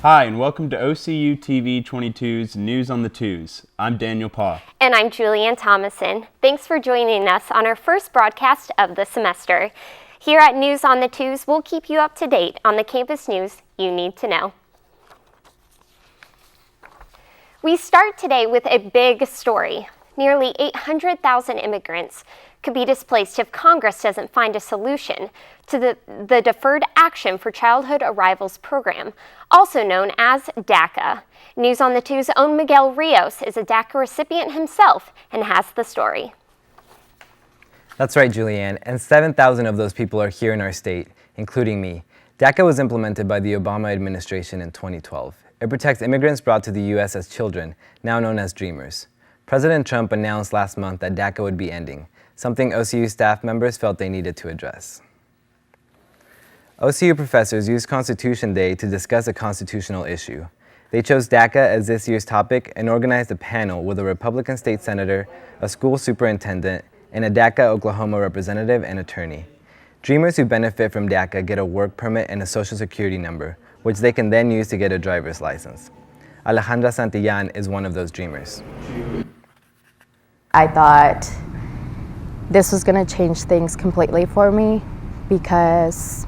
Hi, and welcome to OCU TV 22's News on the Twos. I'm Daniel Paugh. And I'm Julianne Thomason. Thanks for joining us on our first broadcast of the semester. Here at News on the Twos, we'll keep you up to date on the campus news you need to know. We start today with a big story. Nearly 800,000 immigrants could be displaced if Congress doesn't find a solution to the Deferred Action for Childhood Arrivals program, also known as DACA. News on the Two's own Miguel Rios is a DACA recipient himself and has the story. That's right, Julianne, and 7,000 of those people are here in our state, including me. DACA was implemented by the Obama administration in 2012. It protects immigrants brought to the U.S. as children, now known as Dreamers. President Trump announced last month that DACA would be ending, something OCU staff members felt they needed to address. OCU professors used Constitution Day to discuss a constitutional issue. They chose DACA as this year's topic and organized a panel with a Republican state senator, a school superintendent, and a DACA Oklahoma representative and attorney. Dreamers who benefit from DACA get a work permit and a social security number, which they can then use to get a driver's license. Alejandra Santillan is one of those dreamers. I thought this was going to change things completely for me because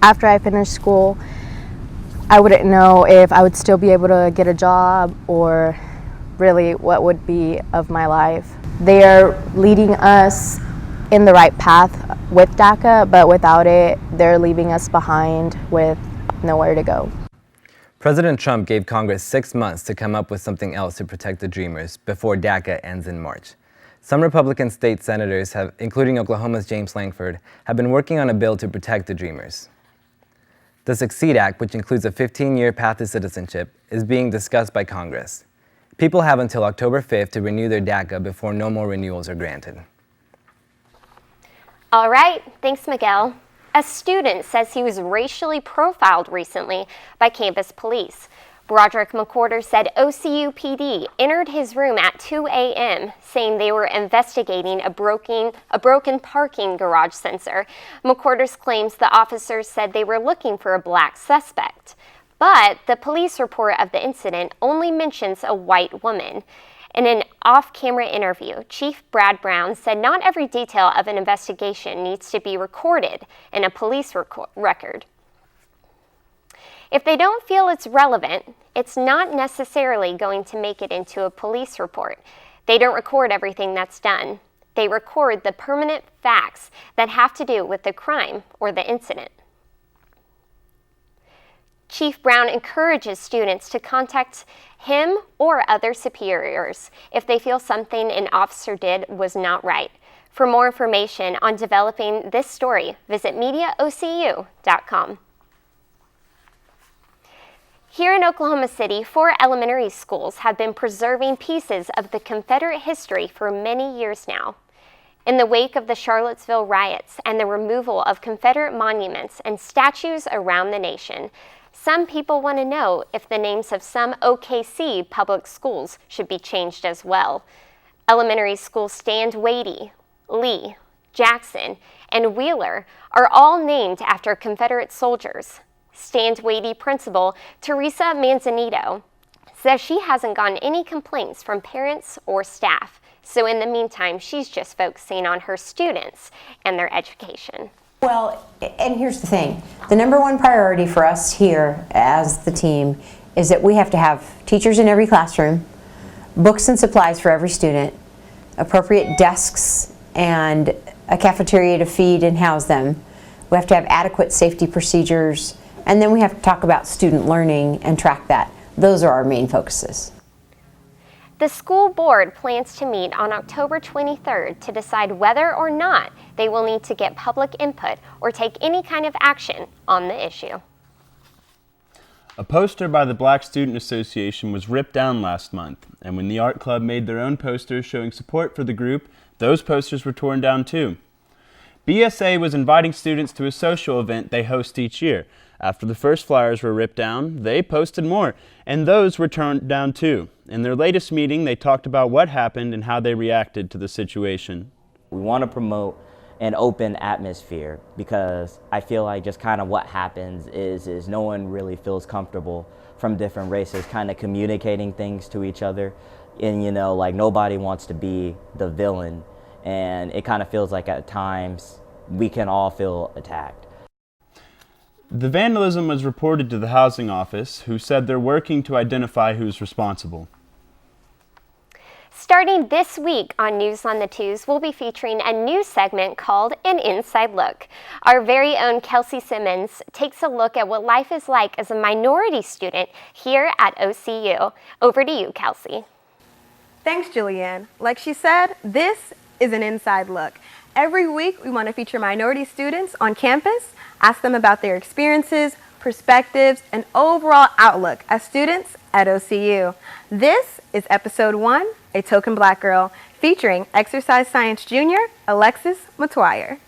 after I finished school, I wouldn't know if I would still be able to get a job or really what would be of my life. They are leading us in the right path with DACA, but without it, they're leaving us behind with nowhere to go. President Trump gave Congress 6 months to come up with something else to protect the Dreamers before DACA ends in March. Some Republican state senators, including Oklahoma's James Lankford, have been working on a bill to protect the Dreamers. The Succeed Act, which includes a 15-year path to citizenship, is being discussed by Congress. People have until October 5th to renew their DACA before no more renewals are granted. All right, thanks, Miguel. A student says he was racially profiled recently by campus police. Broderick McWhorter said OCU PD entered his room at 2 a.m., saying they were investigating a broken parking garage sensor. McWhorter claims the officers said they were looking for a black suspect. But the police report of the incident only mentions a white woman. In an off-camera interview, Chief Brad Brown said not every detail of an investigation needs to be recorded in a police record. If they don't feel it's relevant, it's not necessarily going to make it into a police report. They don't record everything that's done. They record the permanent facts that have to do with the crime or the incident. Chief Brown encourages students to contact him or other superiors if they feel something an officer did was not right. For more information on developing this story, visit mediaocu.com. Here in Oklahoma City, 4 elementary schools have been preserving pieces of the Confederate history for many years now. In the wake of the Charlottesville riots and the removal of Confederate monuments and statues around the nation, some people want to know if the names of some OKC public schools should be changed as well. Elementary schools Stand Watie, Lee, Jackson, and Wheeler are all named after Confederate soldiers. Stand Watie principal Teresa Manzanito says she hasn't gotten any complaints from parents or staff. So in the meantime, she's just focusing on her students and their education. Well, and here's the thing. The number one priority for us here as the team is that we have to have teachers in every classroom, books and supplies for every student, appropriate desks, and a cafeteria to feed and house them. We have to have adequate safety procedures, and then we have to talk about student learning and track that. Those are our main focuses. The school board plans to meet on October 23rd to decide whether or not they will need to get public input or take any kind of action on the issue. A poster by the Black Student Association was ripped down last month, and when the art club made their own posters showing support for the group, those posters were torn down too. BSA was inviting students to a social event they host each year. After the first flyers were ripped down, they posted more, and those were torn down too. In their latest meeting, they talked about what happened and how they reacted to the situation. We want to promote an open atmosphere, because I feel like just kind of what happens is no one really feels comfortable from different races kind of communicating things to each other, and you know, like nobody wants to be the villain, and it kind of feels like at times we can all feel attacked. The vandalism was reported to the housing office, who said they're working to identify who's responsible. Starting this week on News on the Twos, we'll be featuring a new segment called An Inside Look. Our very own Kelsey Simmons takes a look at what life is like as a minority student here at OCU. Over to you, Kelsey. Thanks, Julianne. Like she said, this is an inside look. Every week, we want to feature minority students on campus, ask them about their experiences, perspectives, and overall outlook as students at OCU. This is episode 1, A Token Black Girl, featuring exercise science junior Alexis Matoyer.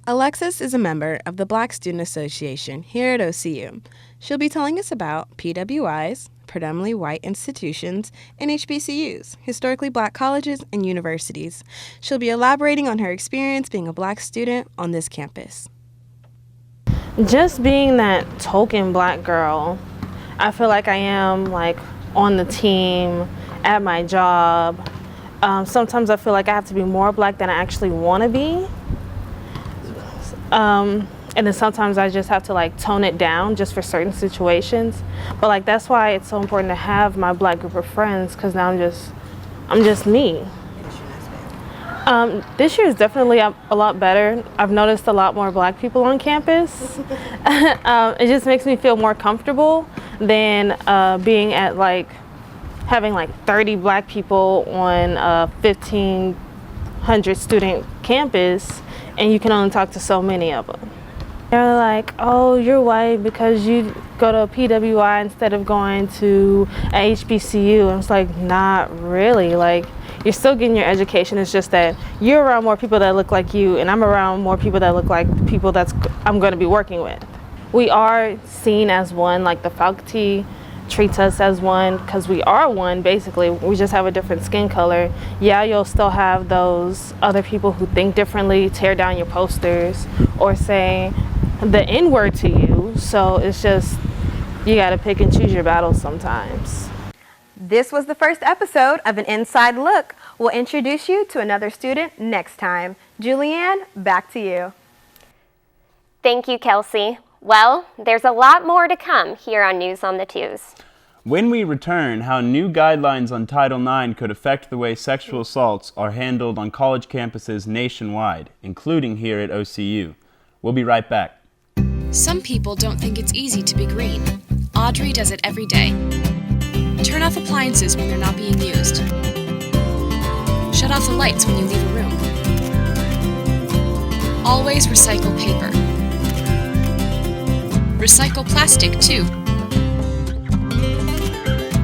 Alexis is a member of the Black Student Association here at OCU. She'll be telling us about PWIs, predominantly white institutions, and HBCUs, historically black colleges and universities. She'll be elaborating on her experience being a black student on this campus. Just being that token black girl, I feel like I am like on the team, at my job. Sometimes I feel like I have to be more black than I actually want to be. And then sometimes I just have to like tone it down just for certain situations. But like that's why it's so important to have my black group of friends, because now I'm just me. This year is definitely a lot better. I've noticed a lot more black people on campus. It just makes me feel more comfortable than being at like having like 30 black people on a 1,500 student campus, and you can only talk to so many of them. They're like, oh, you're white because you go to a PWI instead of going to a HBCU. And it's like, not really. Like, you're still getting your education. It's just that you're around more people that look like you, and I'm around more people that look like the people I'm going to be working with. We are seen as one, like the faculty treats us as one, because we are one, basically. We just have a different skin color. Yeah, you'll still have those other people who think differently, tear down your posters, or say the N-word to you. So it's just, you got to pick and choose your battles sometimes. This was the first episode of An Inside Look. We'll introduce you to another student next time. Julianne, back to you. Thank you, Kelsey. Well, there's a lot more to come here on News on the Twos. When we return, how new guidelines on Title IX could affect the way sexual assaults are handled on college campuses nationwide, including here at OCU. We'll be right back. Some people don't think it's easy to be green. Audrey does it every day. Turn off appliances when they're not being used. Shut off the lights when you leave a room. Always recycle paper. Recycle plastic, too.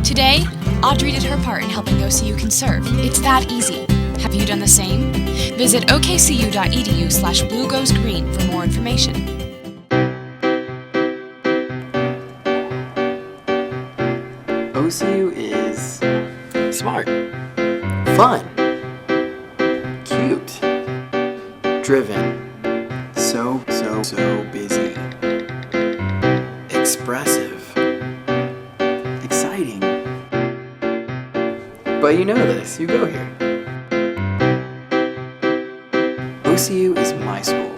Today, Audrey did her part in helping OCU conserve. It's that easy. Have you done the same? Visit okcu.edu/bluegoesgreen for more information. OCU is smart, fun, cute, driven, so busy, expressive, exciting. But you know this, you go here. OCU is my school.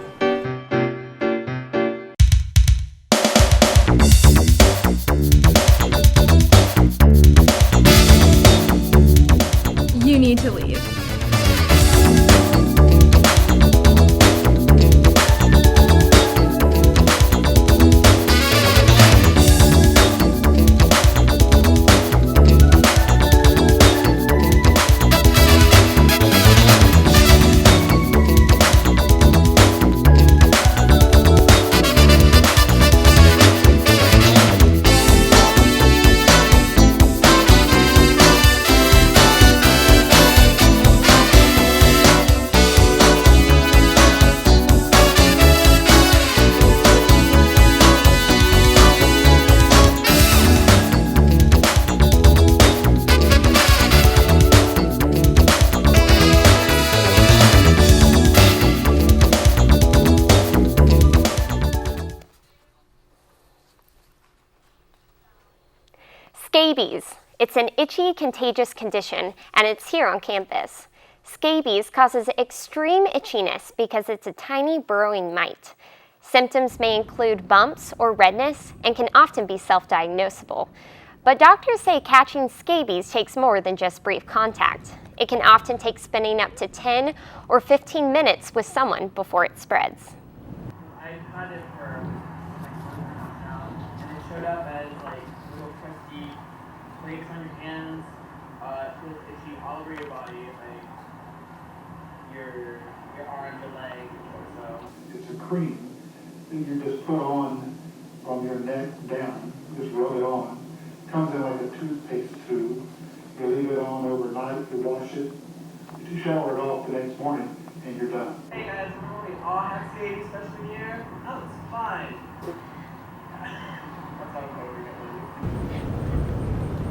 You need to leave. Scabies. It's an itchy, contagious condition, and it's here on campus. Scabies causes extreme itchiness because it's a tiny burrowing mite. Symptoms may include bumps or redness and can often be self-diagnosable. But doctors say catching scabies takes more than just brief contact. It can often take spending up to 10 or 15 minutes with someone before it spreads. I've had it for like months now, and it showed up as like little crusty flakes on your hands. It feels itchy all over your body, like your arm, your leg, your torso. It's a cream that you just put on from your neck down. Just rub it on. Comes in like a toothpaste tube. You leave it on overnight. You wash it. You shower it off the next morning, and you're done. Hey guys, remember we all had scabies freshman year? That was fine. That's how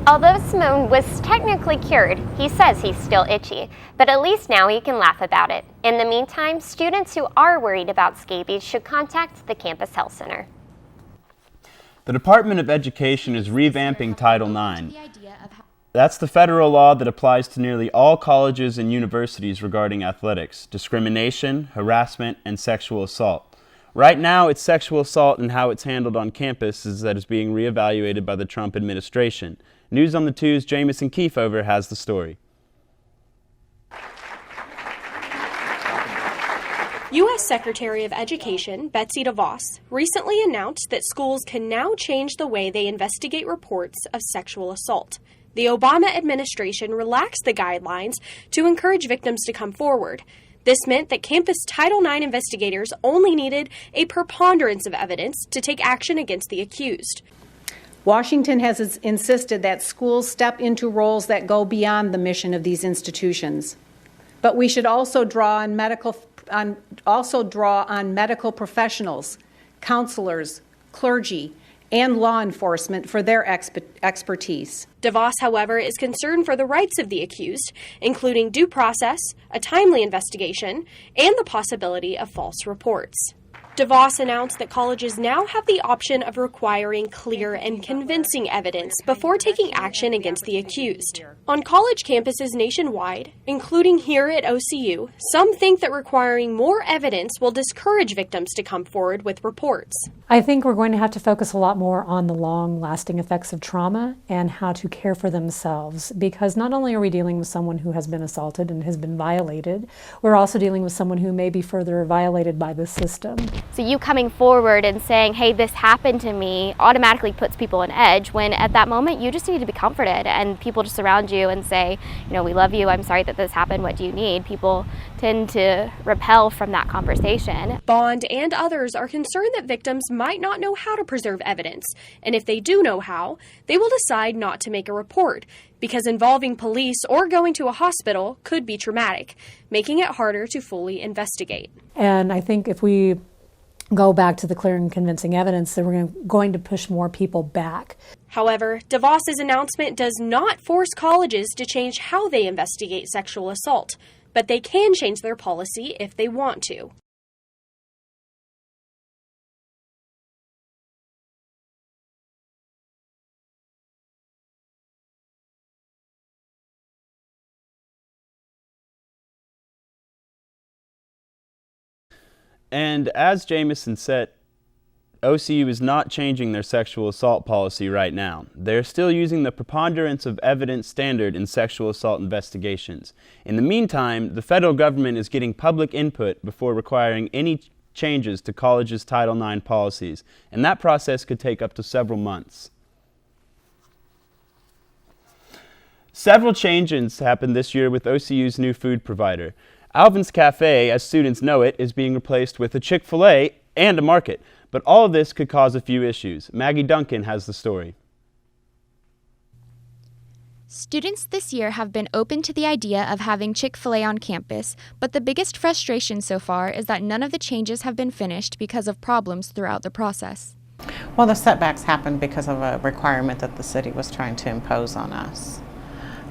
Although Simone was technically cured, he says he's still itchy, but at least now he can laugh about it. In the meantime, students who are worried about scabies should contact the campus health center. The Department of Education is revamping Title IX. That's the federal law that applies to nearly all colleges and universities regarding athletics, discrimination, harassment, and sexual assault. Right now, it's sexual assault and how it's handled on campuses that is being reevaluated by the Trump administration. News on the 2's Jamison Kiefover has the story. U.S. Secretary of Education Betsy DeVos recently announced that schools can now change the way they investigate reports of sexual assault. The Obama administration relaxed the guidelines to encourage victims to come forward. This meant that campus Title IX investigators only needed a preponderance of evidence to take action against the accused. Washington has insisted that schools step into roles that go beyond the mission of these institutions. But we should also draw on medical professionals, counselors, clergy, and law enforcement for their expertise. DeVos, however, is concerned for the rights of the accused, including due process, a timely investigation, and the possibility of false reports. DeVos announced that colleges now have the option of requiring clear and convincing evidence before taking action against the accused. On college campuses nationwide, including here at OCU, some think that requiring more evidence will discourage victims to come forward with reports. I think we're going to have to focus a lot more on the long-lasting effects of trauma and how to care for themselves, because not only are we dealing with someone who has been assaulted and has been violated, we're also dealing with someone who may be further violated by the system. So you coming forward and saying, hey, this happened to me, automatically puts people on edge, when at that moment you just need to be comforted and people just surround you and say, you know, we love you, I'm sorry that this happened, what do you need? People tend to repel from that conversation. Bond and others are concerned that victims might not know how to preserve evidence, and if they do know how, they will decide not to make a report, because involving police or going to a hospital could be traumatic, making it harder to fully investigate. And I think if we go back to the clear and convincing evidence, then we're going to push more people back. However, DeVos's announcement does not force colleges to change how they investigate sexual assault, but they can change their policy if they want to. And as Jamison said, OCU is not changing their sexual assault policy right now. They're still using the preponderance of evidence standard in sexual assault investigations. In the meantime, the federal government is getting public input before requiring any changes to colleges' Title IX policies, and that process could take up to several months. Several changes happened this year with OCU's new food provider. Alvin's Cafe, as students know it, is being replaced with a Chick-fil-A and a market. But all of this could cause a few issues. Maggie Duncan has the story. Students this year have been open to the idea of having Chick-fil-A on campus, but the biggest frustration so far is that none of the changes have been finished because of problems throughout the process. Well, the setbacks happened because of a requirement that the city was trying to impose on us.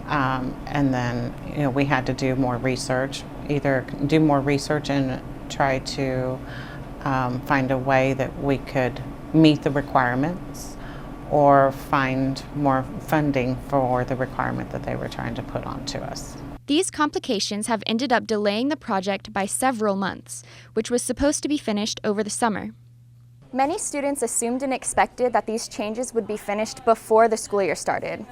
And then, we had to do more research, either do more research and try to find a way that we could meet the requirements, or find more funding for the requirement that they were trying to put onto us. These complications have ended up delaying the project by several months, which was supposed to be finished over the summer. Many students assumed and expected that these changes would be finished before the school year started.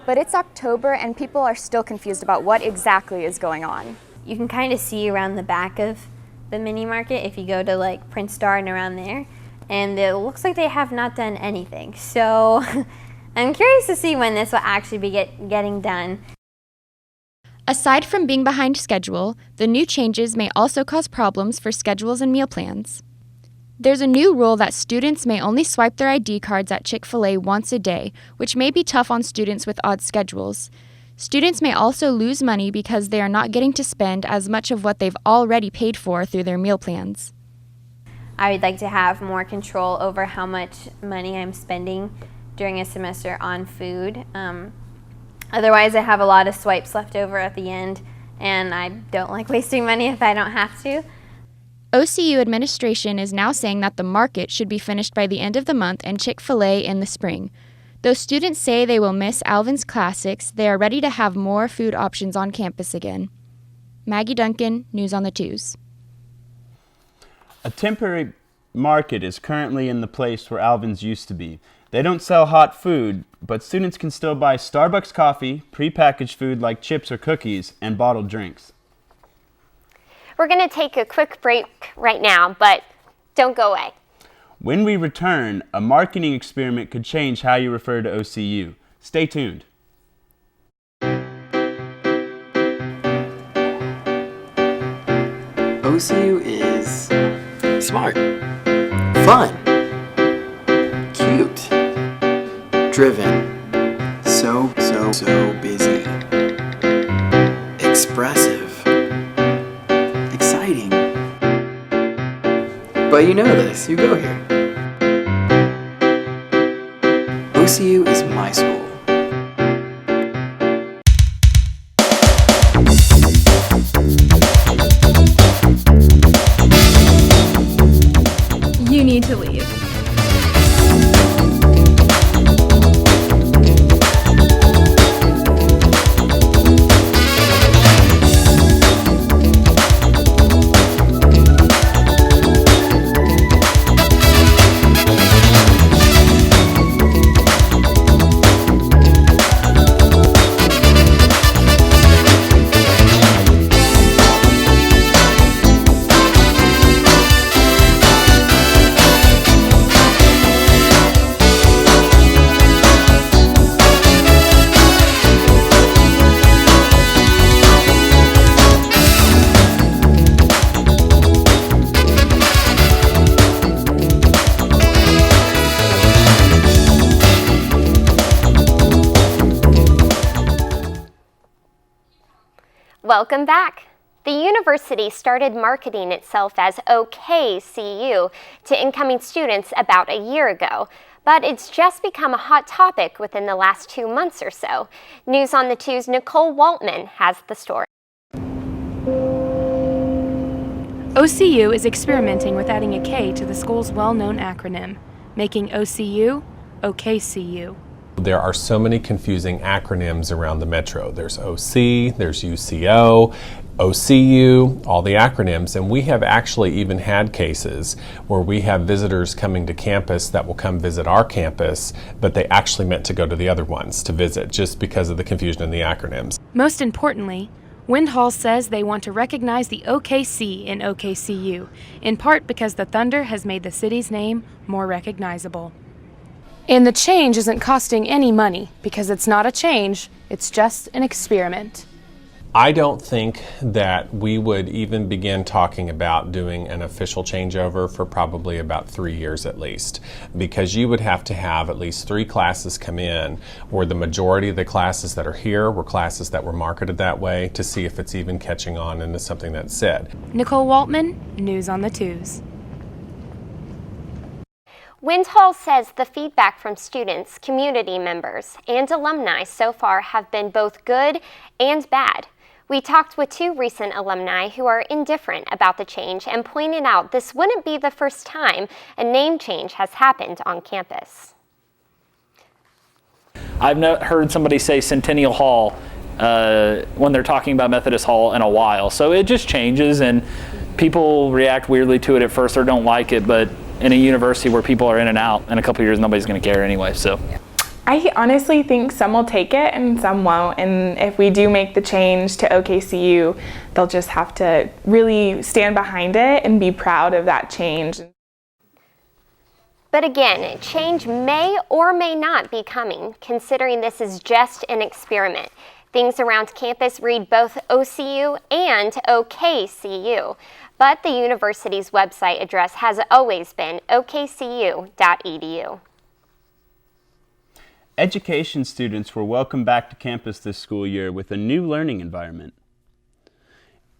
But it's October and people are still confused about what exactly is going on. You can kind of see around the back of the mini market if you go to like Prince Star and around there, and it looks like they have not done anything. So I'm curious to see when this will actually be getting done. Aside from being behind schedule, the new changes may also cause problems for schedules and meal plans. There's a new rule that students may only swipe their ID cards at Chick-fil-A once a day, which may be tough on students with odd schedules. Students may also lose money because they are not getting to spend as much of what they've already paid for through their meal plans. I would like to have more control over how much money I'm spending during a semester on food. Otherwise, I have a lot of swipes left over at the end, and I don't like wasting money if I don't have to. OCU administration is now saying that the market should be finished by the end of the month and Chick-fil-A in the spring. Though students say they will miss Alvin's Classics, they are ready to have more food options on campus again. Maggie Duncan, News on the Twos. A temporary market is currently in the place where Alvin's used to be. They don't sell hot food, but students can still buy Starbucks coffee, prepackaged food like chips or cookies, and bottled drinks. We're going to take a quick break right now, but don't go away. When we return, a marketing experiment could change how you refer to OCU. Stay tuned. OCU is smart, fun, cute, driven, so busy, expressive, exciting. But you know this, you go here. OCU is my school. You need to leave. Welcome back. The university started marketing itself as OKCU to incoming students about a year ago, but it's just become a hot topic within the last 2 months or so. News on the Two's Nicole Waltman has the story. OCU is experimenting with adding a K to the school's well-known acronym, making OCU OKCU. There are so many confusing acronyms around the metro. There's OC, there's UCO, OCU, all the acronyms, and we have actually even had cases where we have visitors coming to campus that will come visit our campus, but they actually meant to go to the other ones to visit just because of the confusion in the acronyms. Most importantly, Windhall says they want to recognize the OKC in OKCU, in part because the Thunder has made the city's name more recognizable. And the change isn't costing any money because it's not a change, it's just an experiment. I don't think that we would even begin talking about doing an official changeover for probably about 3 years at least, because you would have to have at least 3 classes come in where the majority of the classes that are here were classes that were marketed that way to see if it's even catching on into something that's said. Nicole Waltman, News on the Twos. Windhall says the feedback from students, community members, and alumni so far have been both good and bad. We talked with 2 recent alumni who are indifferent about the change and pointed out this wouldn't be the first time a name change has happened on campus. I've heard somebody say Centennial Hall when they're talking about Methodist Hall in a while. So it just changes, and people react weirdly to it at first or don't like it, but in a university where people are in and out, in a couple of years nobody's going to care anyway. So I honestly think some will take it and some won't, and if we do make the change to OKCU, they'll just have to really stand behind it and be proud of that change. But again, change may or may not be coming, considering this is just an experiment. Things around campus read both OCU and OKCU, but the university's website address has always been okcu.edu. Education students were welcomed back to campus this school year with a new learning environment.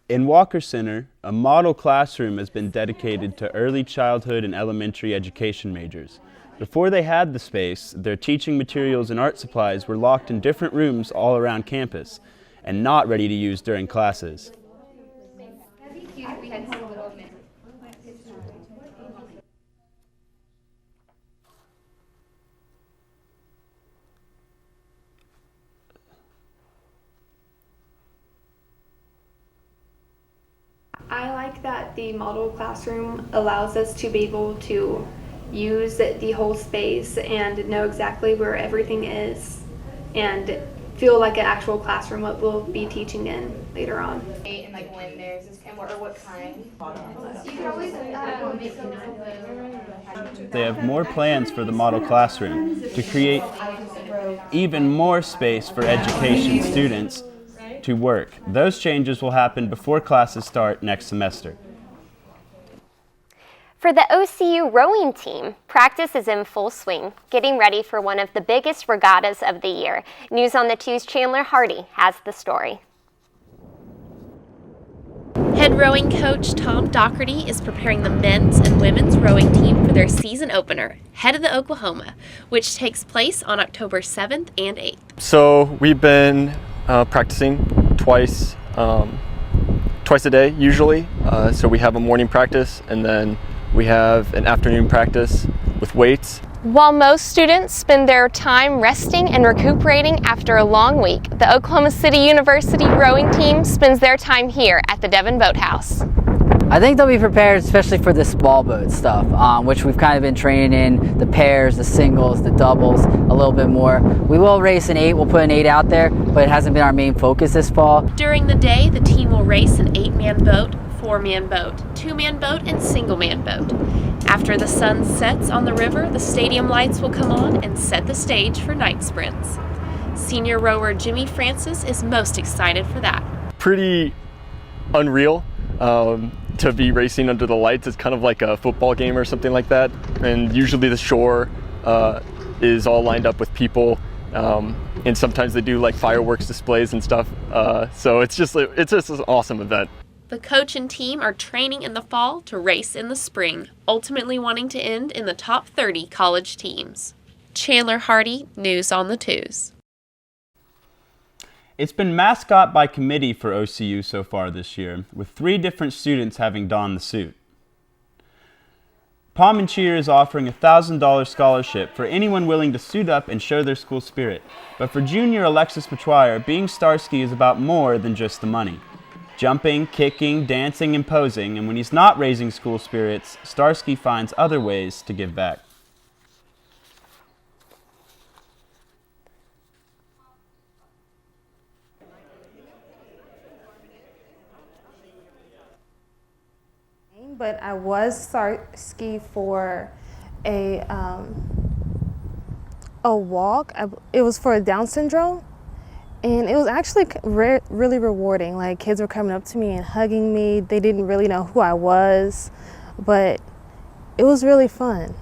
In Walker Center, a model classroom has been dedicated to early childhood and elementary education majors. Before they had the space, their teaching materials and art supplies were locked in different rooms all around campus and not ready to use during classes. I like that the model classroom allows us to be able to use the whole space and know exactly where everything is and feel like an actual classroom what we'll be teaching in later on. And like when there's this or what kind. You can always make They have more plans for the model classroom to create even more space for education students to work. Those changes will happen before classes start next semester. For the OCU rowing team, practice is in full swing, getting ready for one of the biggest regattas of the year. News on the 2's Chandler Hardy has the story. Head rowing coach Tom Doherty is preparing the men's and women's rowing team for their season opener, Head of the Oklahoma, which takes place on October 7th and 8th. So we've been practicing twice a day usually. So we have a morning practice and then we have an afternoon practice with weights. While most students spend their time resting and recuperating after a long week, the Oklahoma City University rowing team spends their time here at the Devon Boathouse. I think they'll be prepared, especially for the small boat stuff, which we've kind of been training in, the pairs, the singles, the doubles, a little bit more. We will race an 8, we'll put an 8 out there, but it hasn't been our main focus this fall. During the day, the team will race an 8-man boat, 4-man boat, 2-man boat, and single-man boat. After the sun sets on the river, the stadium lights will come on and set the stage for night sprints. Senior rower Jimmy Francis is most excited for that. Pretty unreal to be racing under the lights. It's kind of like a football game or something like that. And usually the shore is all lined up with people. And sometimes they do like fireworks displays and stuff. So it's just an awesome event. The coach and team are training in the fall to race in the spring, ultimately wanting to end in the top 30 college teams. Chandler Hardy, News on the 2's. It's been mascot by committee for OCU so far this year, with 3 different students having donned the suit. Palm and Cheer is offering a $1,000 scholarship for anyone willing to suit up and show their school spirit. But for junior Alexis Machuire, being Starsky is about more than just the money. Jumping, kicking, dancing, and posing, and when he's not raising school spirits, Starsky finds other ways to give back. But I was Starsky for a walk. It was for Down syndrome. And it was actually really rewarding. Like, kids were coming up to me and hugging me. They didn't really know who I was, but it was really fun.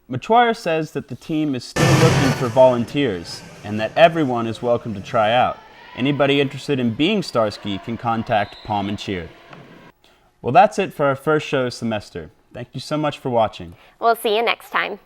Machuire says that the team is still looking for volunteers and that everyone is welcome to try out. Anybody interested in being Starsky can contact Palm and Cheer. Well, that's it for our first show of semester. Thank you so much for watching. We'll see you next time.